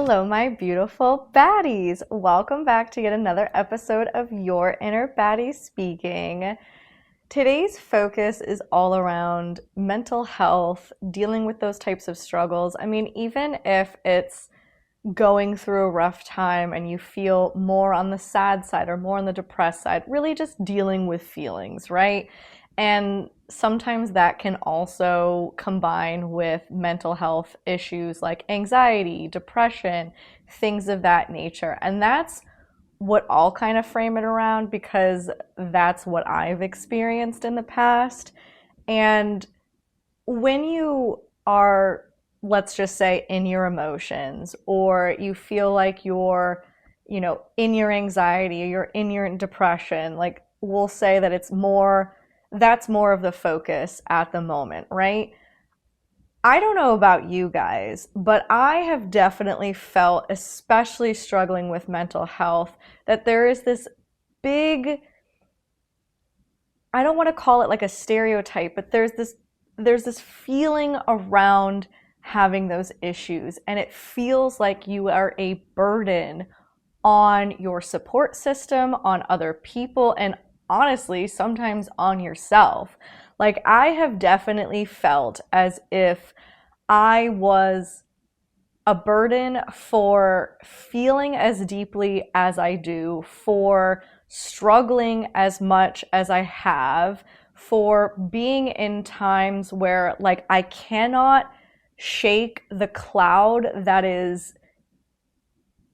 Hello, my beautiful baddies. Welcome back to yet another episode of Your Inner Baddie Speaking. Today's focus is all around mental health, dealing with those types of struggles. I mean, even if it's going through a rough time and you feel more on the sad side or more on the depressed side, really just dealing with feelings, right? And sometimes that can also combine with mental health issues like anxiety, depression, things of that nature. And that's what I'll kind of frame it around because that's what I've experienced in the past. And when you are, let's just say, in your emotions, or you feel like you're, in your anxiety, or you're in your depression, like we'll say that that's more of the focus at the moment, right? I don't know about you guys, but I have definitely felt, especially struggling with mental health, that there is this big, I don't want to call it like a stereotype, but there's this feeling around having those issues, and it feels like you are a burden on your support system, on other people, and honestly, sometimes on yourself. Like, I have definitely felt as if I was a burden for feeling as deeply as I do, for struggling as much as I have, for being in times where, like, I cannot shake the cloud that is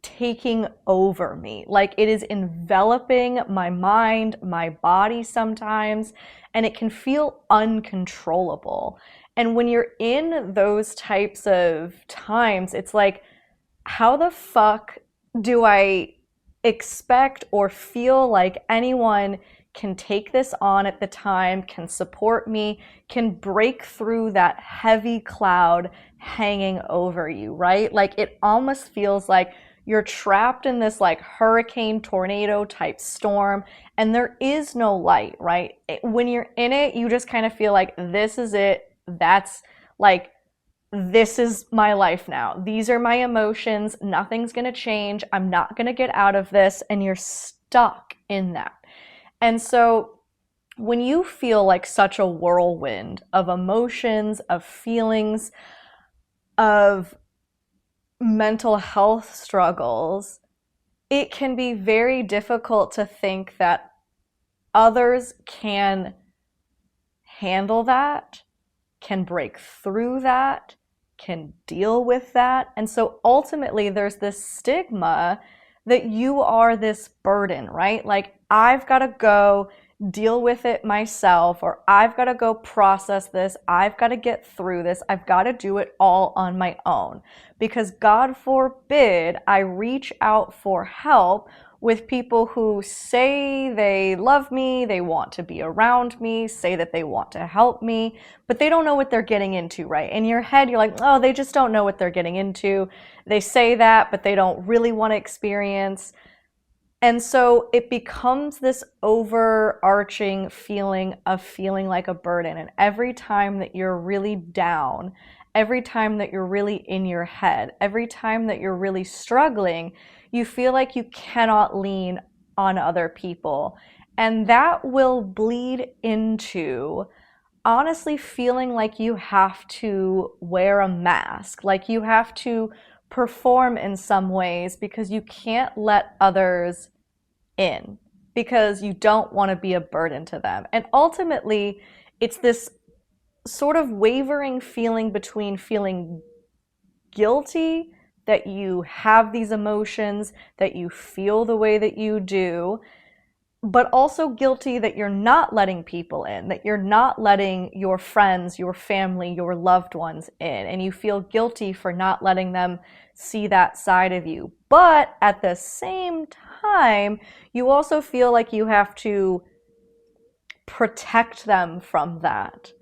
taking over me. Like, it is enveloping my mind, my body sometimes, and it can feel uncontrollable. And when you're in those types of times, it's like, how the fuck do I expect or feel like anyone can take this on at the time, can support me, can break through that heavy cloud hanging over you, right? Like, it almost feels like you're trapped in this like hurricane, tornado type storm, and there is no light, right? When you're in it, you just kind of feel like this is it. That's like, this is my life now. These are my emotions. Nothing's going to change. I'm not going to get out of this. And you're stuck in that. And so when you feel like such a whirlwind of emotions, of feelings, of mental health struggles, it can be very difficult to think that others can handle that, can break through that, can deal with that. And so ultimately, there's this stigma that you are this burden, right? Like, I've got to go deal with it myself, or I've got to go process this, I've got to get through this, I've got to do it all on my own. Because God forbid I reach out for help with people who say they love me, they want to be around me, say that they want to help me, but they don't know what they're getting into, right? In your head, you're like, oh, they just don't know what they're getting into. They say that, but they don't really want to experience. And so it becomes this overarching feeling of feeling like a burden. And every time that you're really down, every time that you're really in your head, every time that you're really struggling, you feel like you cannot lean on other people. And that will bleed into honestly feeling like you have to wear a mask, like you have to perform in some ways because you can't let others in, because you don't want to be a burden to them. And ultimately, it's this sort of wavering feeling between feeling guilty that you have these emotions, that you feel the way that you do, but also guilty that you're not letting people in, that you're not letting your friends, your family, your loved ones in, and you feel guilty for not letting them see that side of you. But at the same time, you also feel like you have to protect them from that.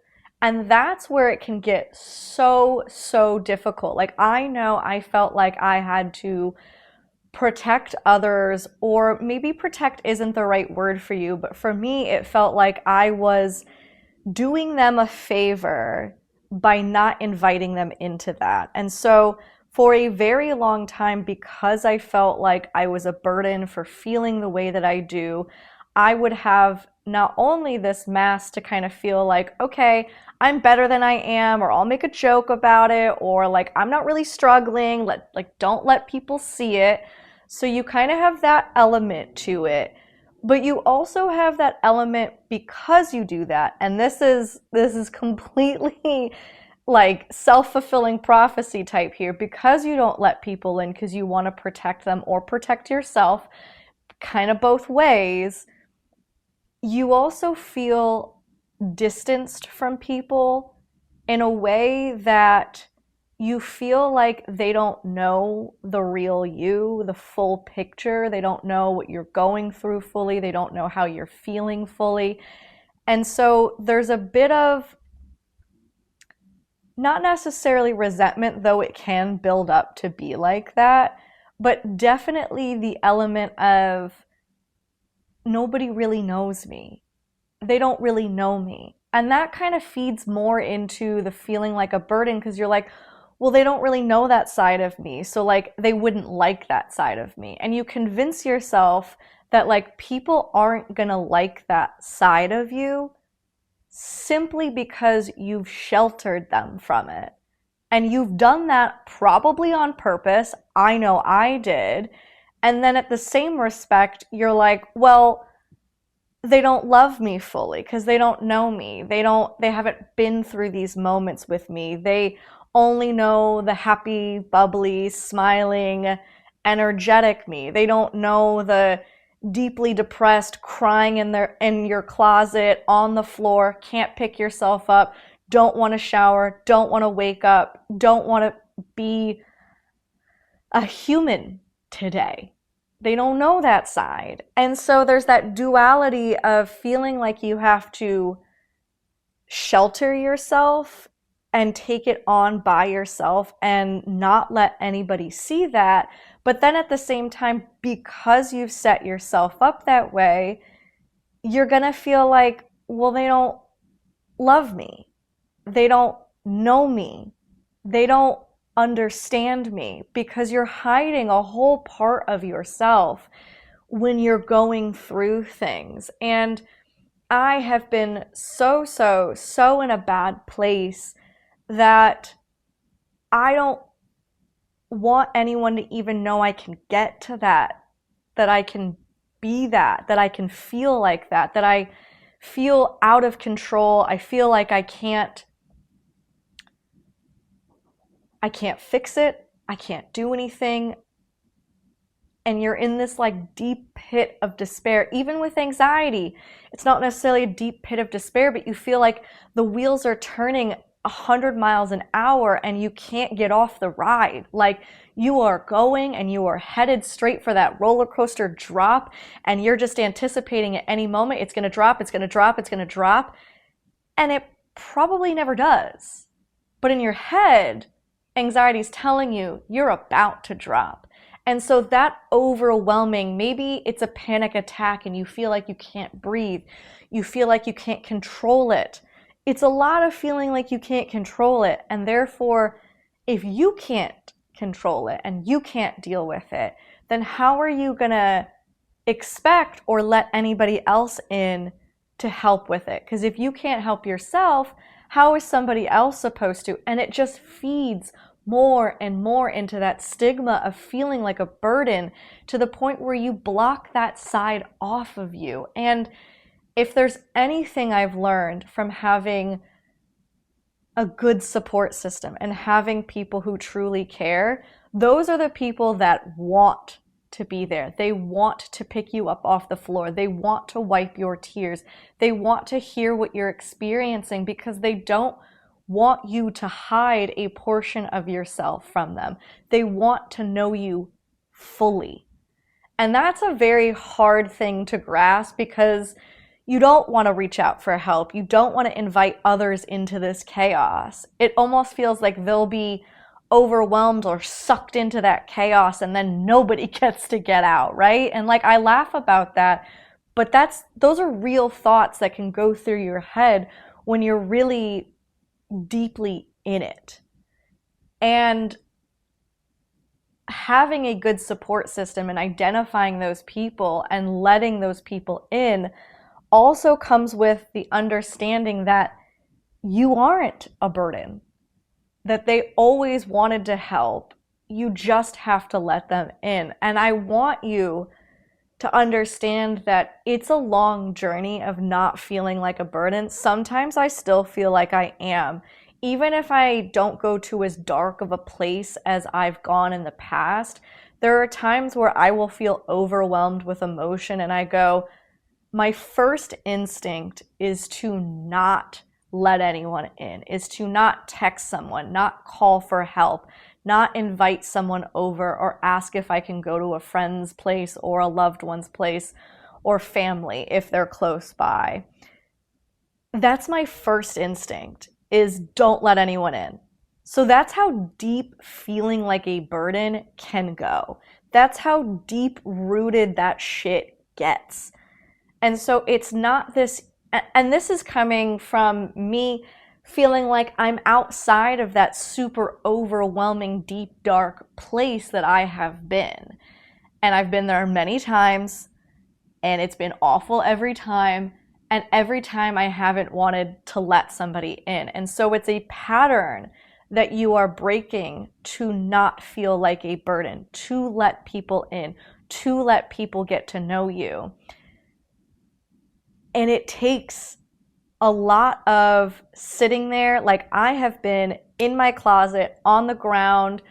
And that's where it can get so, so difficult. Like, I know I felt like I had to protect others, or maybe protect isn't the right word for you, but for me, it felt like I was doing them a favor by not inviting them into that. And so For a very long time, because I felt like I was a burden for feeling the way that I do, I would have not only this mask to kind of feel like, okay, I'm better than I am, or I'll make a joke about it, or like I'm not really struggling, don't let people see it. So you kind of have that element to it. But you also have that element because you do that. And this is completely like self-fulfilling prophecy type here, because you don't let people in because you want to protect them or protect yourself, kind of both ways. You also feel distanced from people in a way that you feel like they don't know the real you, the full picture. They don't know what you're going through fully. They don't know how you're feeling fully. And so there's a bit of, not necessarily resentment, though it can build up to be like that, but definitely the element of nobody really knows me. They don't really know me. And that kind of feeds more into the feeling like a burden, because you're like, well, they don't really know that side of me, so like they wouldn't like that side of me. And you convince yourself that like people aren't gonna like that side of you simply because you've sheltered them from it. And you've done that probably on purpose. I know I did. And then at the same respect, you're like, well, they don't love me fully because they don't know me. They haven't been through these moments with me. They only know the happy, bubbly, smiling, energetic me. They don't know the deeply depressed, crying in your closet, on the floor, can't pick yourself up, don't want to shower, don't want to wake up, don't want to be a human today. They don't know that side. And so there's that duality of feeling like you have to shelter yourself and take it on by yourself and not let anybody see that. But then at the same time, because you've set yourself up that way, you're going to feel like, well, they don't love me. They don't know me. They don't understand me, because you're hiding a whole part of yourself when you're going through things. And I have been so in a bad place that I don't want anyone to even know I can get to that I can be that I can feel like that I feel out of control. I feel like I can't fix it. I can't do anything. And you're in this like deep pit of despair. Even with anxiety, it's not necessarily a deep pit of despair, but you feel like the wheels are turning 100 miles an hour and you can't get off the ride. Like you are going and you are headed straight for that roller coaster drop, and you're just anticipating at any moment it's going to drop, it's going to drop, it's going to drop. And it probably never does. But in your head, anxiety is telling you you're about to drop. And so that overwhelming, maybe it's a panic attack and you feel like you can't breathe. You feel like you can't control it. It's a lot of feeling like you can't control it. And therefore, if you can't control it and you can't deal with it, then how are you going to expect or let anybody else in to help with it? Because if you can't help yourself, how is somebody else supposed to? And it just feeds more and more into that stigma of feeling like a burden, to the point where you block that side off of you. And if there's anything I've learned from having a good support system and having people who truly care, those are the people that want to be there. They want to pick you up off the floor. They want to wipe your tears. They want to hear what you're experiencing, because they don't want you to hide a portion of yourself from them. They want to know you fully. And that's a very hard thing to grasp, because you don't want to reach out for help. You don't want to invite others into this chaos. It almost feels like they'll be overwhelmed or sucked into that chaos, and then nobody gets to get out, right? And like, I laugh about that, but those are real thoughts that can go through your head when you're really deeply in it. And having a good support system and identifying those people and letting those people in also comes with the understanding that you aren't a burden, that they always wanted to help. You just have to let them in. And I want you to understand that it's a long journey of not feeling like a burden. Sometimes I still feel like I am. Even if I don't go to as dark of a place as I've gone in the past, there are times where I will feel overwhelmed with emotion and I go, my first instinct is to not let anyone in, is to not text someone, not call for help, not invite someone over or ask if I can go to a friend's place or a loved one's place or family if they're close by. That's my first instinct, is don't let anyone in. So that's how deep feeling like a burden can go. That's how deep rooted that shit gets. And so it's not this, and this is coming from me feeling like I'm outside of that super overwhelming, deep, dark place that I have been. And I've been there many times, and it's been awful every time. And every time I haven't wanted to let somebody in. And so it's a pattern that you are breaking to not feel like a burden, to let people in, to let people get to know you. And it takes a lot of sitting there. Like, I have been in my closet on the ground,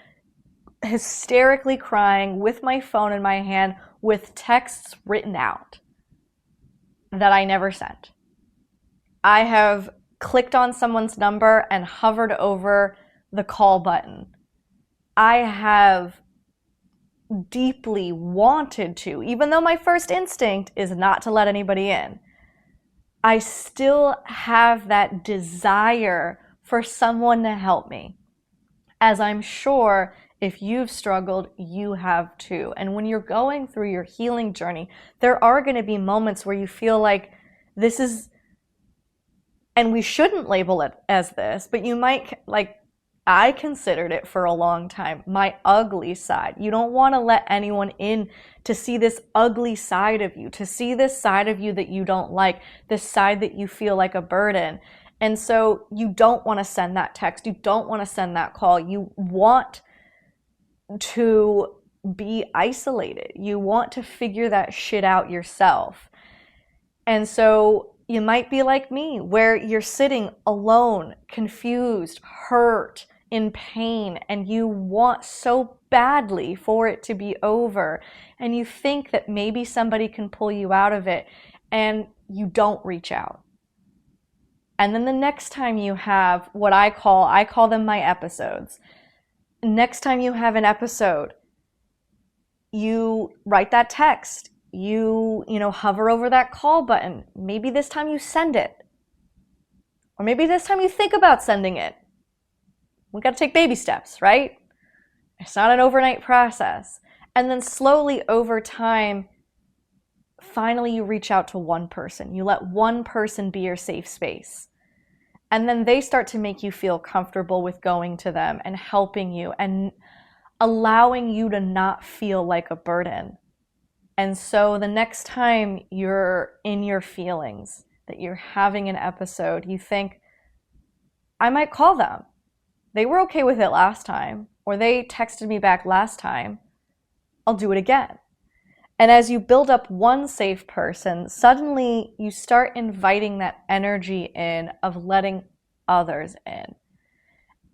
hysterically crying with my phone in my hand with texts written out that I never sent. I have clicked on someone's number and hovered over the call button. I have deeply wanted to, even though my first instinct is not to let anybody in, I still have that desire for someone to help me. As I'm sure if you've struggled, you have too. And when you're going through your healing journey, there are going to be moments where you feel like this is, and we shouldn't label it as this, but you might, like, I considered it for a long time, my ugly side. You don't want to let anyone in to see this ugly side of you, to see this side of you that you don't like, this side that you feel like a burden. And so you don't want to send that text. You don't want to send that call. You want to be isolated. You want to figure that shit out yourself. And so you might be like me, where you're sitting alone, confused, hurt, in pain, and you want so badly for it to be over. And you think that maybe somebody can pull you out of it, and you don't reach out. And then the next time you have what I call them my episodes. Next time you have an episode, you write that text, you hover over that call button. Maybe this time you send it. Or maybe this time you think about sending it. We got to take baby steps, right? It's not an overnight process. And then slowly over time, finally you reach out to one person. You let one person be your safe space. And then they start to make you feel comfortable with going to them and helping you and allowing you to not feel like a burden. And so the next time you're in your feelings, that you're having an episode, you think, I might call them. They were okay with it last time, or they texted me back last time. I'll do it again. And as you build up one safe person, suddenly you start inviting that energy in of letting others in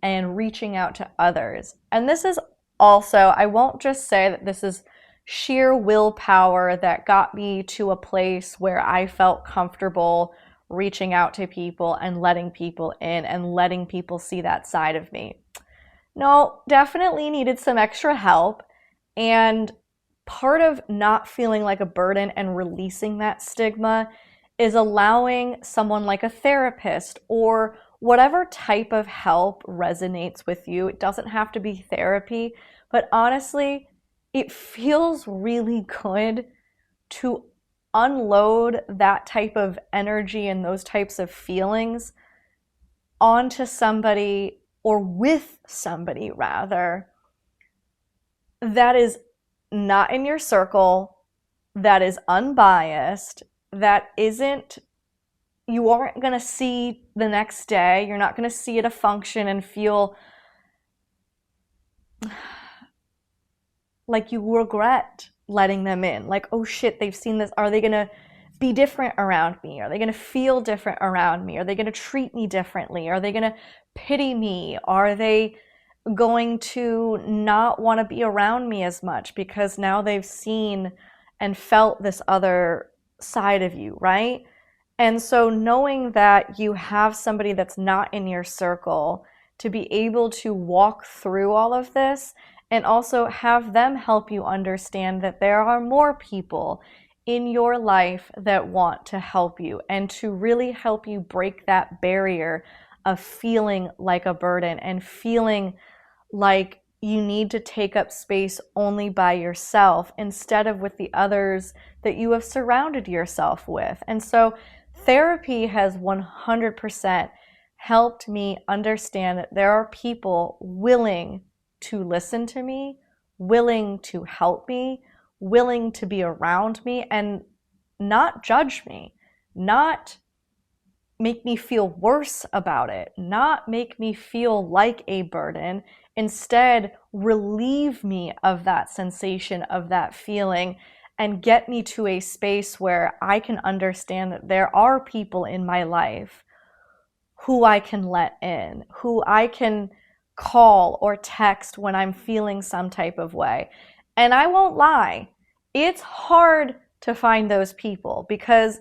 and reaching out to others. And this is also, I won't just say that this is sheer willpower that got me to a place where I felt comfortable reaching out to people and letting people in and letting people see that side of me. No, definitely needed some extra help. And part of not feeling like a burden and releasing that stigma is allowing someone like a therapist or whatever type of help resonates with you. It doesn't have to be therapy, but honestly, it feels really good to unload that type of energy and those types of feelings onto somebody, or with somebody rather, that is not in your circle, that is unbiased, that isn't, you aren't going to see the next day. You're not going to see it a function and feel like you regret letting them in. Like, oh shit, they've seen this. Are they going to be different around me? Are they going to feel different around me? Are they going to treat me differently? Are they going to pity me? Are they going to not want to be around me as much because now they've seen and felt this other side of you, right? And so knowing that you have somebody that's not in your circle to be able to walk through all of this and also have them help you understand that there are more people in your life that want to help you and to really help you break that barrier of feeling like a burden and feeling like you need to take up space only by yourself instead of with the others that you have surrounded yourself with. And so therapy has 100% helped me understand that there are people willing to listen to me, willing to help me, willing to be around me and not judge me, not make me feel worse about it, not make me feel like a burden, instead relieve me of that sensation, of that feeling, and get me to a space where I can understand that there are people in my life who I can let in, who I can call or text when I'm feeling some type of way. And I won't lie, it's hard to find those people because,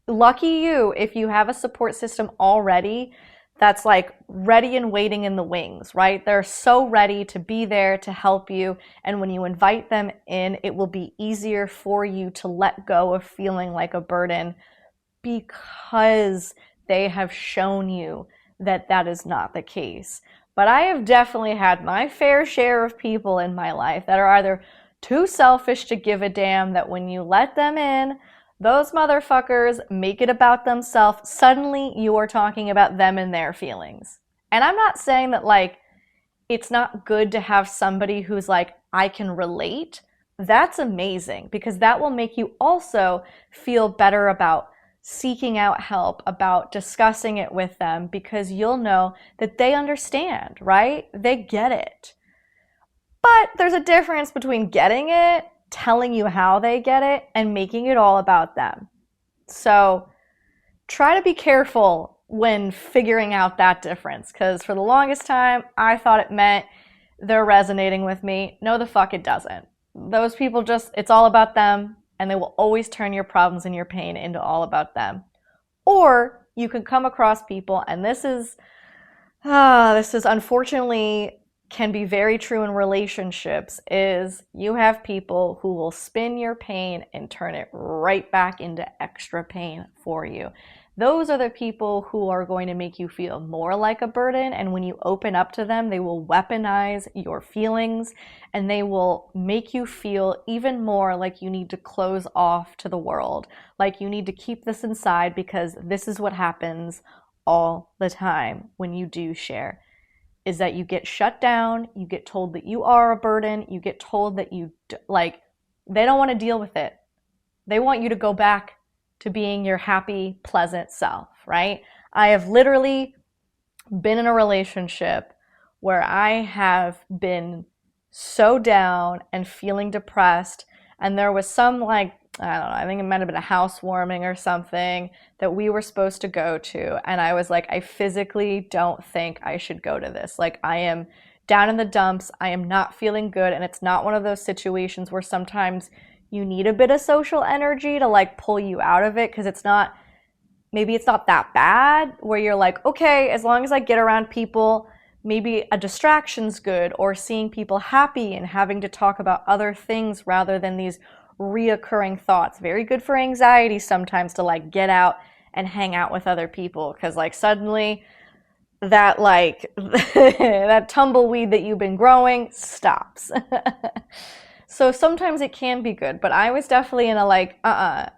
lucky you if you have a support system already that's like ready and waiting in the wings, right? They're so ready to be there to help you. And when you invite them in, it will be easier for you to let go of feeling like a burden because they have shown you that that is not the case. But I have definitely had my fair share of people in my life that are either too selfish to give a damn, that when you let them in, those motherfuckers make it about themselves. Suddenly you are talking about them and their feelings. And I'm not saying that like it's not good to have somebody who's like, I can relate. That's amazing because that will make you also feel better about seeking out help, about discussing it with them, because you'll know that they understand, right? They get it. But there's a difference between getting it, telling you how they get it, and making it all about them. So try to be careful when figuring out that difference, because for the longest time, I thought it meant they're resonating with me. No, the fuck it doesn't. Those people just, it's all about them, and they will always turn your problems and your pain into all about them. Or you can come across people, and this is unfortunately can be very true in relationships, is you have people who will spin your pain and turn it right back into extra pain for you. Those are the people who are going to make you feel more like a burden, and when you open up to them, they will weaponize your feelings and they will make you feel even more like you need to close off to the world, like you need to keep this inside because this is what happens all the time when you do share. Is that you get shut down, you get told that you are a burden, you get told that they don't want to deal with it. They want you to go back to being your happy, pleasant self, right? I have literally been in a relationship where I have been so down and feeling depressed, and there was some I don't know, I think it might have been a housewarming or something that we were supposed to go to. And I was like, I physically don't think I should go to this. Like, I am down in the dumps. I am not feeling good. And it's not one of those situations where sometimes you need a bit of social energy to like pull you out of it. Cause maybe it's not that bad where you're like, okay, as long as I get around people, maybe a distraction's good, or seeing people happy and having to talk about other things rather than these reoccurring thoughts. Very good for anxiety sometimes to like get out and hang out with other people, because like suddenly that that tumbleweed that you've been growing stops. So sometimes it can be good, but I was definitely in a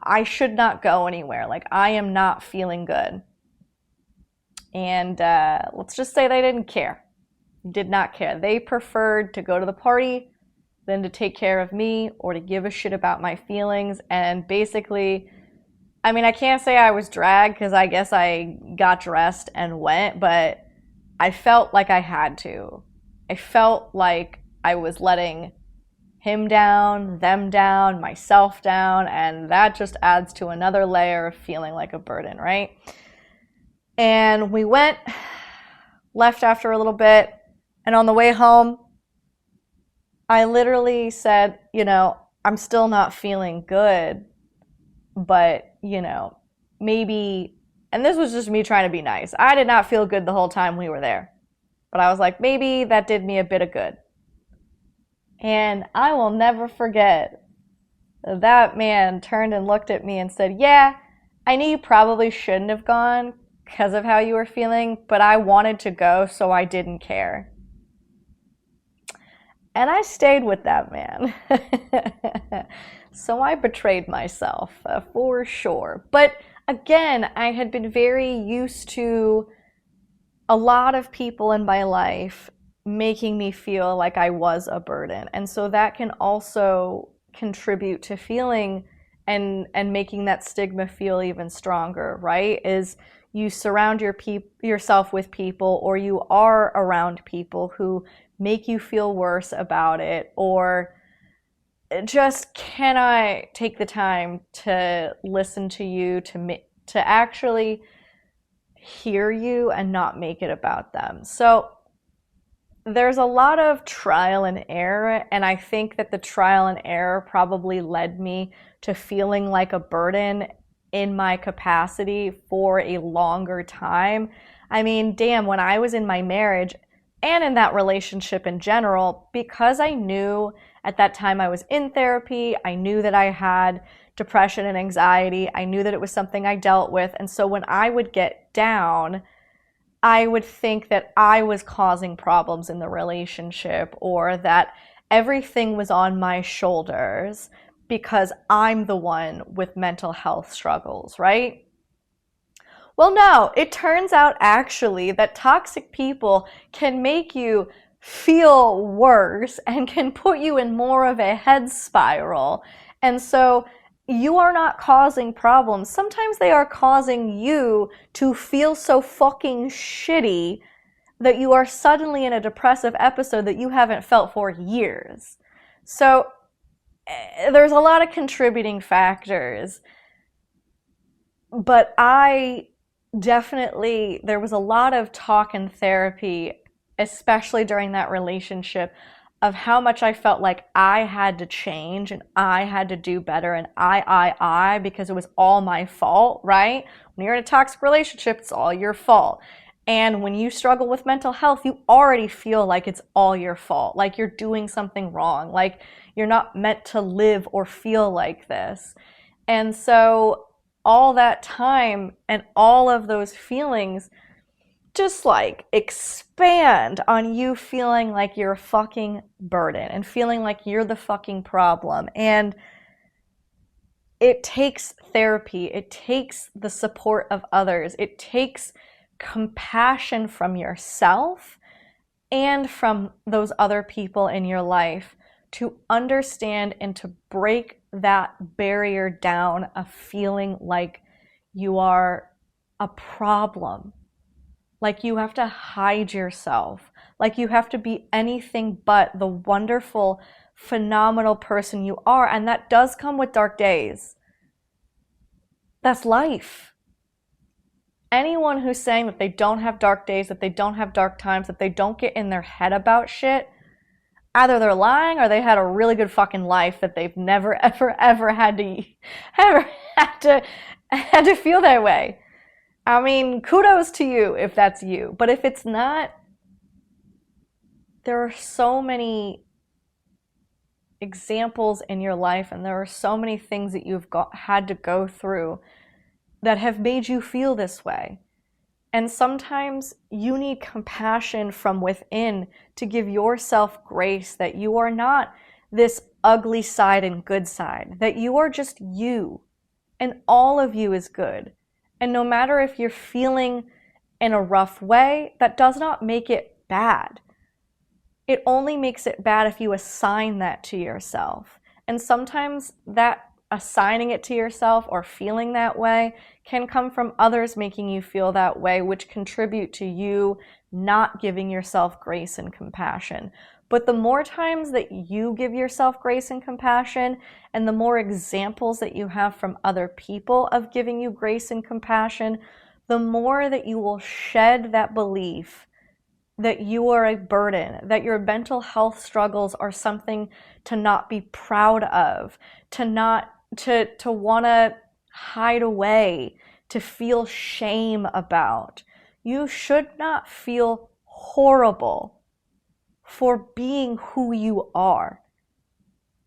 I should not go anywhere. Like, I am not feeling good. And let's just say they didn't care. Did not care. They preferred to go to the party than to take care of me or to give a shit about my feelings. And basically, I mean, I can't say I was dragged because I guess I got dressed and went, but I felt like I had to. I felt like I was letting him down, them down, myself down, and that just adds to another layer of feeling like a burden, right? And we went, left after a little bit, and on the way home, I literally said, I'm still not feeling good, but, maybe, and this was just me trying to be nice. I did not feel good the whole time we were there, but I was like, maybe that did me a bit of good. And I will never forget that man turned and looked at me and said, yeah, I knew you probably shouldn't have gone because of how you were feeling, but I wanted to go, so I didn't care. And I stayed with that man. So I betrayed myself, for sure. But again, I had been very used to a lot of people in my life making me feel like I was a burden. And so that can also contribute to feeling and making that stigma feel even stronger, right? Is you surround yourself with people, or you are around people who make you feel worse about it, or just cannot take the time to listen to you, to actually hear you and not make it about them. So there's a lot of trial and error, and I think that the trial and error probably led me to feeling like a burden in my capacity for a longer time. I mean, damn, when I was in my marriage and in that relationship in general, because I knew at that time I was in therapy, I knew that I had depression and anxiety, I knew that it was something I dealt with, and so when I would get down, I would think that I was causing problems in the relationship, or that everything was on my shoulders because I'm the one with mental health struggles, right? Well, no, it turns out actually that toxic people can make you feel worse and can put you in more of a head spiral. And so you are not causing problems. Sometimes they are causing you to feel so fucking shitty that you are suddenly in a depressive episode that you haven't felt for years. So there's a lot of contributing factors. But there was a lot of talk in therapy, especially during that relationship, of how much I felt like I had to change and I had to do better, and I, because it was all my fault, right? When you're in a toxic relationship, it's all your fault. And when you struggle with mental health, you already feel like it's all your fault, like you're doing something wrong, like you're not meant to live or feel like this. And so all that time and all of those feelings just like expand on you feeling like you're a fucking burden and feeling like you're the fucking problem. And it takes therapy, it takes the support of others, it takes compassion from yourself and from those other people in your life to understand and to break that barrier down of feeling like you are a problem, like you have to hide yourself, like you have to be anything but the wonderful, phenomenal person you are. And that does come with dark days. That's life. Anyone who's saying that they don't have dark days, that they don't have dark times, that they don't get in their head about shit, either they're lying or they had a really good fucking life that they've never ever had to feel that way. I mean, kudos to you if that's you. But if it's not, there are so many examples in your life, and there are so many things that you've had to go through that have made you feel this way. And sometimes you need compassion from within to give yourself grace that you are not this ugly side and good side, that you are just you, and all of you is good. And no matter if you're feeling in a rough way, that does not make it bad. It only makes it bad if you assign that to yourself. And sometimes that assigning it to yourself or feeling that way can come from others making you feel that way, which contribute to you not giving yourself grace and compassion. But the more times that you give yourself grace and compassion, and the more examples that you have from other people of giving you grace and compassion, the more that you will shed that belief that you are a burden, that your mental health struggles are something to not be proud of, to want to hide away, to feel shame about. You should not feel horrible for being who you are.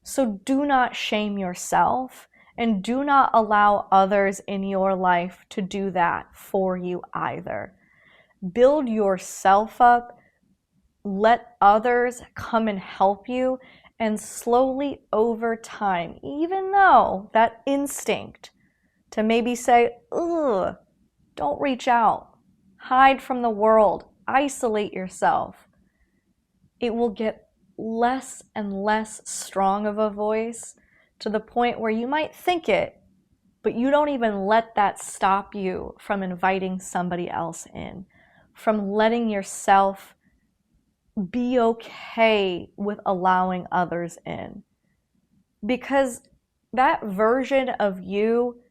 So do not shame yourself, and do not allow others in your life to do that for you either. Build yourself up, let others come and help you, and slowly over time, even though that instinct to maybe say, ugh, don't reach out, hide from the world, isolate yourself, it will get less and less strong of a voice to the point where you might think it, but you don't even let that stop you from inviting somebody else in, from letting yourself be okay with allowing others in. Because that version of you,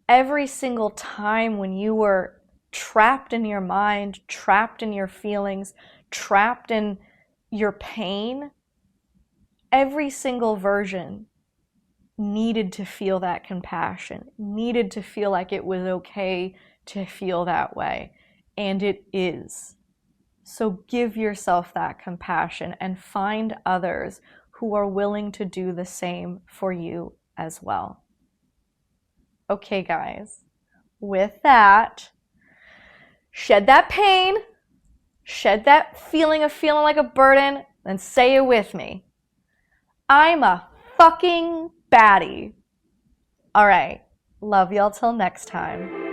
every single time when you were trapped in your mind, trapped in your feelings, trapped in your pain, every single version needed to feel that compassion, needed to feel like it was okay to feel that way. And it is. So give yourself that compassion and find others who are willing to do the same for you as well. Okay, guys, with that, shed that pain, shed that feeling of feeling like a burden, and say it with me. I'm a fucking baddie. All right, love y'all till next time.